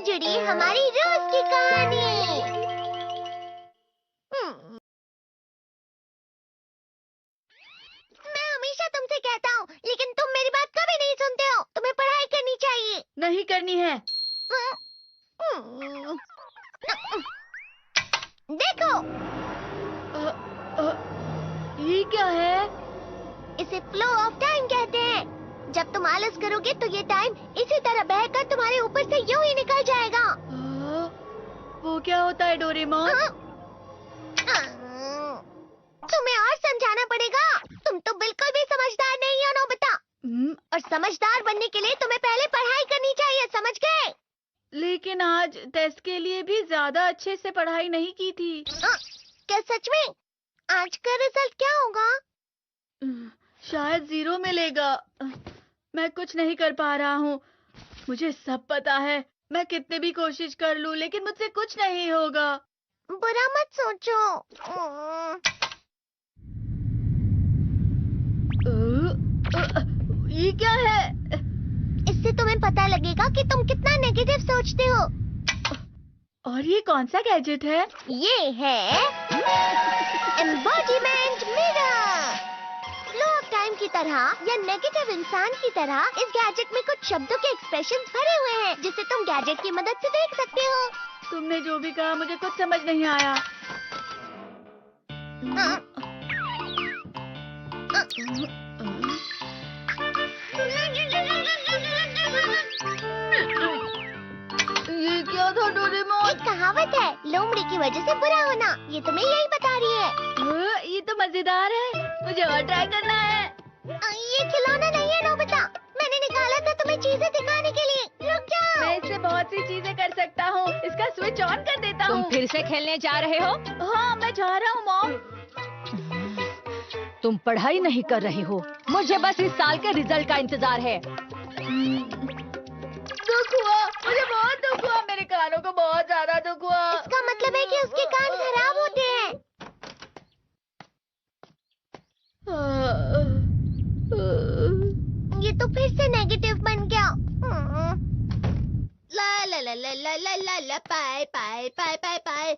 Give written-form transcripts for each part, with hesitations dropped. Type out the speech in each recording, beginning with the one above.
जुड़ी हमारी रोज की कहानी। मैं हमेशा तुमसे कहता हूँ, लेकिन तुम मेरी बात कभी नहीं सुनते हो। तुम्हें पढ़ाई करनी चाहिए। नहीं करनी है। देखो, ये क्या है? इसे फ्लो ऑफ टाइम कहते हैं। जब तुम आलस करोगे तो ये टाइम इसी तरह बहकर तुम्हारे ऊपर से यूं ही निकल जाएगा। वो क्या होता है डोरेमोन? तुम्हें और समझाना पड़ेगा। तुम तो बिल्कुल भी समझदार नहीं हो नोबिता। और समझदार बनने के लिए तुम्हें पहले पढ़ाई करनी चाहिए, समझ गए? लेकिन आज टेस्ट के लिए भी ज्यादा अच्छे से पढ़ाई नहीं की थी। क्या सच में? आज का रिजल्ट क्या होगा? शायद 0 मिलेगा। मैं कुछ नहीं कर पा रहा हूँ। मुझे सब पता है। मैं कितने भी कोशिश कर लूँ, लेकिन मुझसे कुछ नहीं होगा। बुरा मत सोचो। ये क्या है? इससे तुम्हें पता लगेगा कि तुम कितना नेगेटिव सोचते हो। और ये कौन सा गैजेट है? ये है embodiment mirror. Flow of time की तरह या नेगेटिव इंसान की तरह इस गैजेट में कुछ शब्दों के एक्सप्रेशंस भरे हुए हैं, जिसे तुम गैजेट की मदद से देख सकते हो। तुमने जो भी कहा मुझे कुछ समझ नहीं आया। ये क्या था डोरेमोन? एक कहावत है, लोमड़ी की वजह से बुरा होना। ये तुम्हें यही बता रही है। ये तो मजेदार है। मुझे और ट्राई करना है। ये खिलौना नहीं है नोबिता। मैंने निकाला था तुम्हें चीजें दिखाने के लिए। रुक जाओ। मैं इससे बहुत सी चीजें कर सकता हूँ। इसका स्विच ऑन कर देता हूँ। तुम फिर से खेलने जा रहे हो? हाँ, मैं जा रहा हूँ मॉम। तुम पढ़ाई नहीं कर रही हो। मुझे बस इस साल के रिजल्ट का इंतजार है। दुख हुआ, मुझे बहुत दुख हुआ। मेरे कानों को बहुत ज्यादा दुख हुआ। इसका मतलब है कि उसके कान खराब होते हैं। ये तो फिर से नेगेटिव बन गया। ला ला ला ला ला ला ला ला पाए पाए पाए पाए पाए।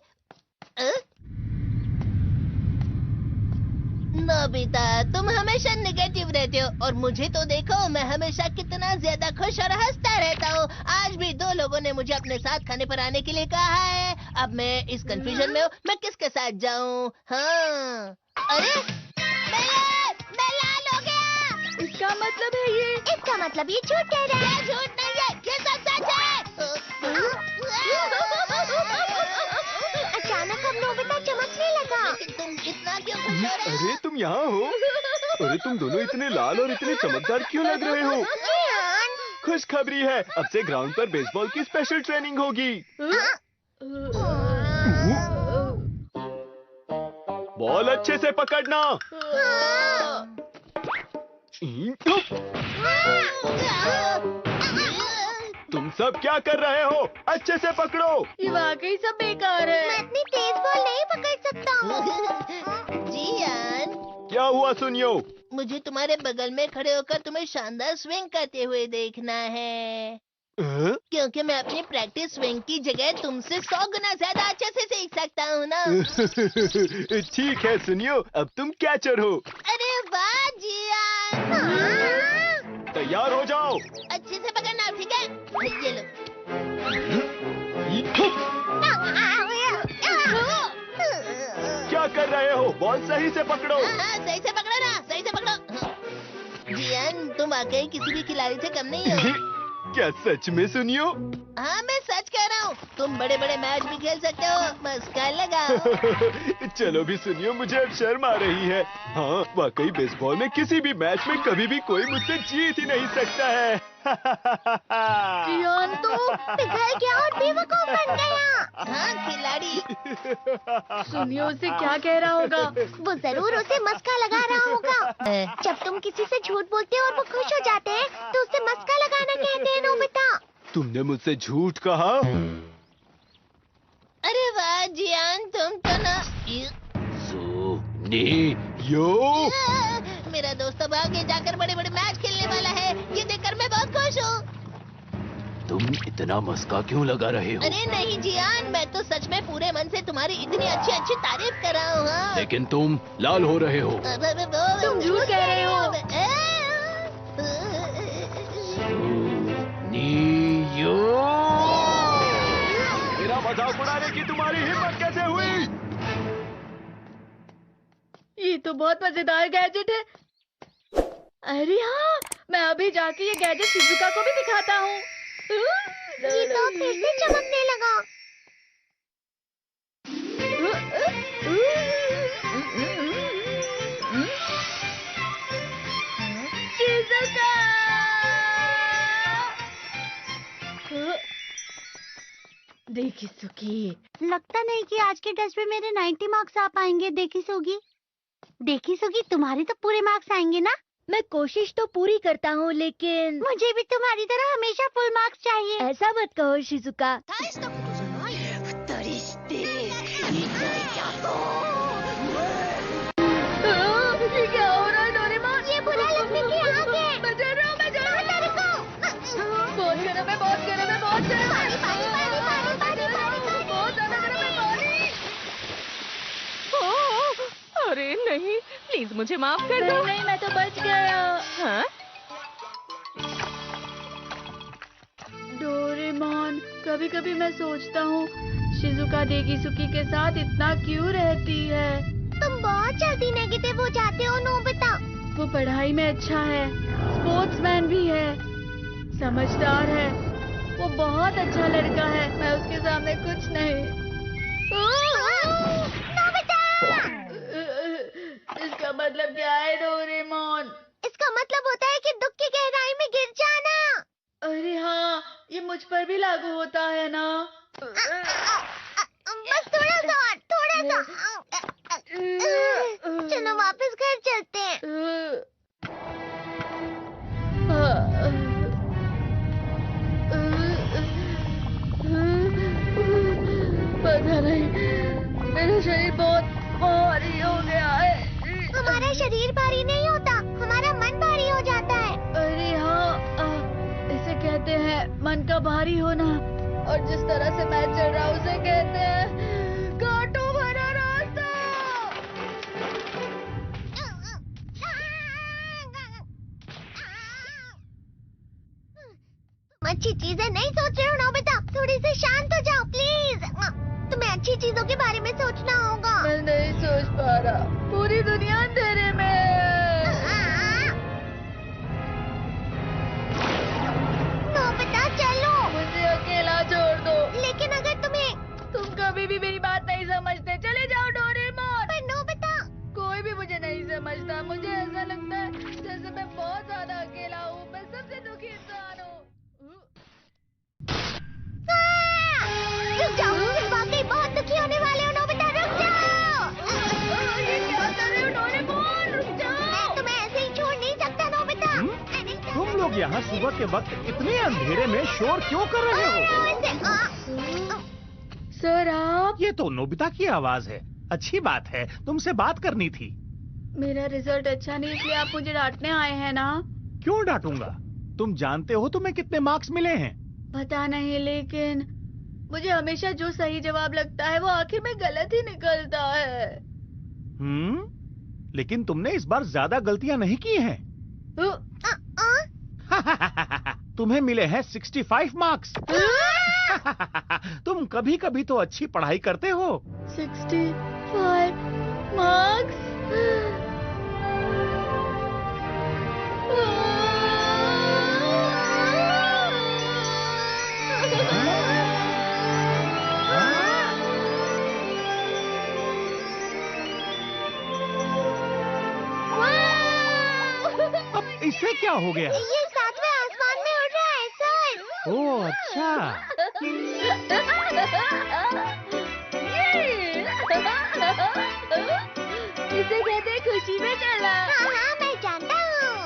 नोबिता, तुम हमेशा नेगेटिव रहते हो और मुझे तो देखो, मैं हमेशा कितना ज्यादा खुश और हंसता रहता हूँ। आज भी 2 लोगों ने मुझे अपने साथ खाने पर आने के लिए कहा है। अब मैं इस कंफ्यूजन में हूँ, मैं किसके साथ जाऊँ? हाँ, अरे मैं लाल हो गया। इसका मतलब है ये? इसका मतलब ये झूठ कह रहा है। झूठ नहीं है, ये सब सच है। अचानक अब नोबिता चमकने लगा। तुम इतना क्यों खुश हो रहे हो? अरे तुम यहाँ हो? अरे तुम दोनों इतने लाल और इतने चमकदार क्यों लग रहे हो? खुशखबरी है, अब से ग्राउंड पर बेसबॉल की स्पेशल ट्रेनिंग होगी। बॉल अच्छे से पकड़ना। तुम सब क्या कर रहे हो? अच्छे से पकड़ो। ये वाकई सब बेकार है। मैं इतनी तेज बॉल नहीं पकड़ सकता हूँ। जियान, क्या हुआ सुनियो? मुझे तुम्हारे बगल में खड़े होकर तुम्हें शानदार स्विंग करते हुए देखना है। क्योंकि मैं अपनी प्रैक्टिस स्विंग की जगह तुमसे 100 गुना ज्यादा अच्छे से सीख सकता हूँ ना। ठीक है सुनियो, अब तुम कैचर हो। अरे वाह जियान। तैयार हो जाओ। अच्छे से पकड़ना, ठीक है? ये लो। क्या कर रहे हो? बॉल सही से पकड़ो। सही से पकड़ो ना, सही से पकड़ो। जियान, तुम वाकई किसी भी खिलाड़ी से कम नहीं हो। क्या सच में सुनियो? हाँ, मैं सच कह रहा हूँ। तुम बड़े बड़े मैच भी खेल सकते हो। मस्का लगाओ। चलो भी सुनियो, मुझे अब शर्म आ रही है। हाँ, वाकई बेसबॉल में किसी भी मैच में कभी भी कोई मुझसे जीत ही नहीं सकता है। जियान तो पिघल गया और बेवकूफ बन गया। हाँ, खिलाड़ी। सुनियो उसे क्या कह रहा होगा? वो जरूर उसे मस्का लगा रहा होगा। जब तुम किसी से झूठ बोलते हो और वो खुश हो जाते हैं, तो उसे मस्का लगाना कहते हैं नोबिता। तुमने मुझसे झूठ कहा? अरे वाह जियान, तुम तो ना। यो मेरा दोस्त अब आगे जाकर बड़े बड़े मैच खेलने वाला है। ये देखकर मैं बहुत खुश हूँ। तुम इतना मस्का क्यों लगा रहे हो? अरे नहीं जियान, मैं तो सच में पूरे मन से तुम्हारी इतनी अच्छी अच्छी तारीफ कर रहा हूँ। हाँ। लेकिन तुम लाल हो रहे हो। तुम झूठ कह रहे हो। नीयो! मेरा मजाक उड़ाने की तुम्हारी हिम्मत कैसे हुई? ये तो बहुत मजेदार गैजेट है। अरे हाँ, मैं अभी जाके ये गैजेट शिजुका को भी दिखाता हूँ। ये तो फिर से चमकने लगा। शिजुका! देखिसुकी, लगता नहीं कि आज के टेस्ट में मेरे 90 मार्क्स आ पाएंगे। देखिसुगी, तुम्हारे तो पूरे मार्क्स आएंगे ना? मैं कोशिश तो पूरी करता हूँ, लेकिन मुझे भी तुम्हारी तरह हमेशा फुल मार्क्स चाहिए। ऐसा मत कहो शिजुका। ये क्या हो रहा है डोरेमोन? ये बुरा लगने की आग है। मैं डर रहा हूँ, मैं डर रहा हूँ। बहुत गर्म है, बहुत गर्म है, बहुत गर्म है। बहुत ज्यादा गर्म है पानी। अरे नहीं, प्लीज मुझे माफ कर दो। नहीं, मैं तो बच गया। हाँ? डोरेमोन, कभी कभी मैं सोचता हूँ शिजुका देगिसुकी के साथ इतना क्यों रहती है। तुम बहुत जल्दी नेगेटिव हो जाते हो नोबिता। वो पढ़ाई में अच्छा है, स्पोर्ट्समैन भी है, समझदार है, वो बहुत अच्छा लड़का है। मैं उसके सामने कुछ नहीं। इसका मतलब क्या है डोरेमोन? इसका मतलब होता है कि दुख की गहराई में गिर जाना। अरे हाँ, ये मुझ पर भी लागू होता है ना। बस थोड़ा सा और, थोड़ा सा। चलो वापस घर चलते हैं। पता नहीं, मेरा शरीर बहुत भारी हो गया है। हमारा शरीर भारी नहीं होता, हमारा मन भारी हो जाता है। अरे हाँ, इसे कहते हैं मन का भारी होना। और जिस तरह से मैं चल रहा हूँ उसे कहते हैं कांटों भरा रास्ता। तुम अच्छी चीजें नहीं सोच रहे हो नोबिता, थोड़ी सी शांत हो जाओ प्लीज। तुम्हें अच्छी चीजों के बारे में सोचना होगा। मैं नहीं सोच पा रहा, पूरी दुनिया अंधेरे में है। नोबिता चलो। मुझे अकेला छोड़ दो। लेकिन अगर तुम कभी भी मेरी बात नहीं समझते। चले जाओ डोरेमोन। पर नोबिता। कोई भी मुझे नहीं समझता। मुझे ऐसा लगता है जैसे मैं बहुत ज्यादा अकेला हूँ। मैं सबसे दुखी इंसान हूँ। रुक जाओ, तुम वाकई बहुत दुखी होने वाले हो नोबिता, रुक जाओ। ये क्या कर रहे हो डोरेमोन? रुक जाओ। मैं तुम्हें ऐसे ही छोड़ नहीं सकता नोबिता। तुम लोग यहाँ सुबह के वक्त इतने अंधेरे में शोर क्यों कर रहे हो? सर आप? ये तो नोबिता की आवाज है। अच्छी बात है, तुमसे बात करनी थी। मेरा रिजल्ट अच्छा नहीं, इसलिए आप मुझे डांटने आए हैं ना? क्यों डांटूंगा? तुम जानते हो तुम्हें कितने मार्क्स मिले हैं? पता नहीं, लेकिन मुझे हमेशा जो सही जवाब लगता है वो आखिर में गलत ही निकलता है। लेकिन तुमने इस बार ज्यादा गलतियां नहीं की हैं। तुम्हें मिले हैं 65 मार्क्स। तुम कभी कभी तो अच्छी पढ़ाई करते हो। 65 मार्क्स? अब इससे क्या हो गया? ये 7वें आसमान में उड़ रहा है सर। ओह अच्छा। इसे कहते हैं खुशी में चला। हाँ, मैं जानता हूँ।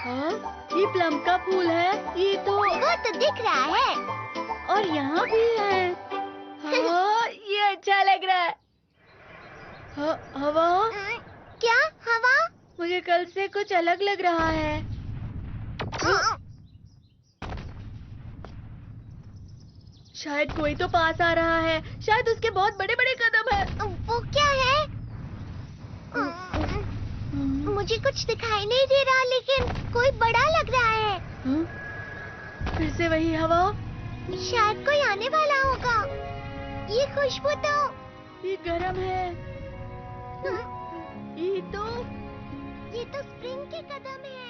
हाँ, ये प्लम का फूल है। ये तो वो तो दिख रहा है। और यहाँ भी है। हाँ, ये अच्छा लग रहा है। हवा? क्या हवा? मुझे कल से कुछ अलग लग रहा है। शायद कोई तो पास आ रहा है। शायद उसके बहुत बड़े बड़े कदम है। वो क्या है? मुझे कुछ दिखाई नहीं दे रहा, लेकिन कोई बड़ा लग रहा है। फिर से वही हवा। शायद कोई आने वाला होगा। ये खुशबू तो ये गर्म है। ये तो स्प्रिंग के कदम है।